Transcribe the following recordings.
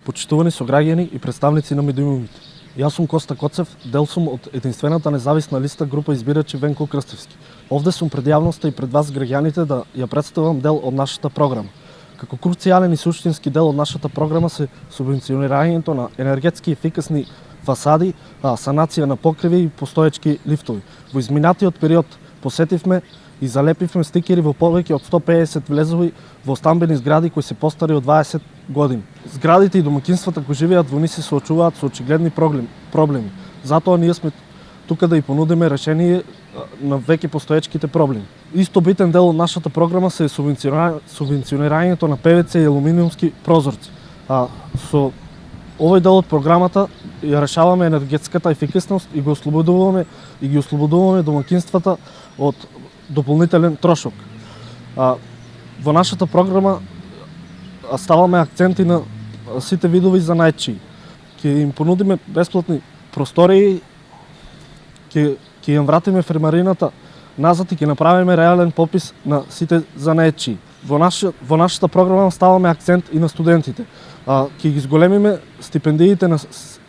Почитувани сограѓани и представници на медиумите. Јас сум Коста Коцев, дел сум од единствената независна листа група избирачи Венко Крстевски. Овде сум пред јавноста и пред вас граѓаните да ја представам дел од нашата програма. Како круцијален и суштински дел од нашата програма се субвенционирањето на енергетски ефикасни фасади, санација на покриви и постоечки лифтови. Во изминатиот период посетивме и залепивме стикери во повеќе од 150 влезови во стамбени згради кои се постари од 20 години. Зградите и домаќинствата кои живеат во нив се соочуваат со очигледни проблеми. Затоа ние сме тука да и понудиме решение на веќе постоечките проблеми. Исто битен дел од нашата програма се субвенционирањето на ПВЦ и алуминиумски прозорци. Со овој дел од програмата ја решаваме енергетската ефикасност и ги ослободуваме домаќинствата од дополнителен трошок. Во нашата програма ставаме акценти на сите видови занаетчии. Ќе им понудиме бесплатни простории, ќе им вратиме фермарината назад и ќе направиме реален попис на сите занаетчии. Во нашата програма ставаме акцент и на студентите. Ќе ги зголемиме стипендиите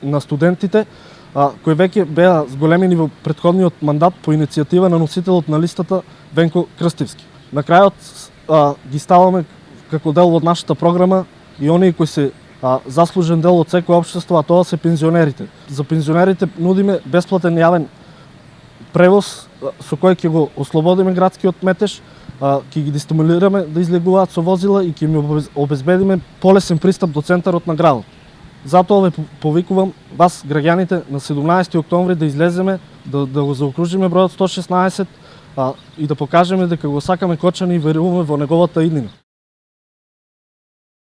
на студентите, кои веќе беа зголемени во претходниот мандат по иницијатива на носителот на листата Венко Крстевски. На крајот ги ставаме како дел од нашата програма и оние кои се заслужен дел од секој општество, а тоа се пензионерите. За пензионерите нудиме бесплатен јавен превоз со кој ќе го ослободиме градскиот метеж, ќе ги дестимулираме да излегуваат со возила и ќе им обезбедиме полесен пристап до центарот на градот. Затоа ве повикувам вас, граѓаните, на 17 октомври да излеземе, да го заокружиме бројот 116 и да покажеме дека го сакаме Кочани и веруваме во неговата иднина.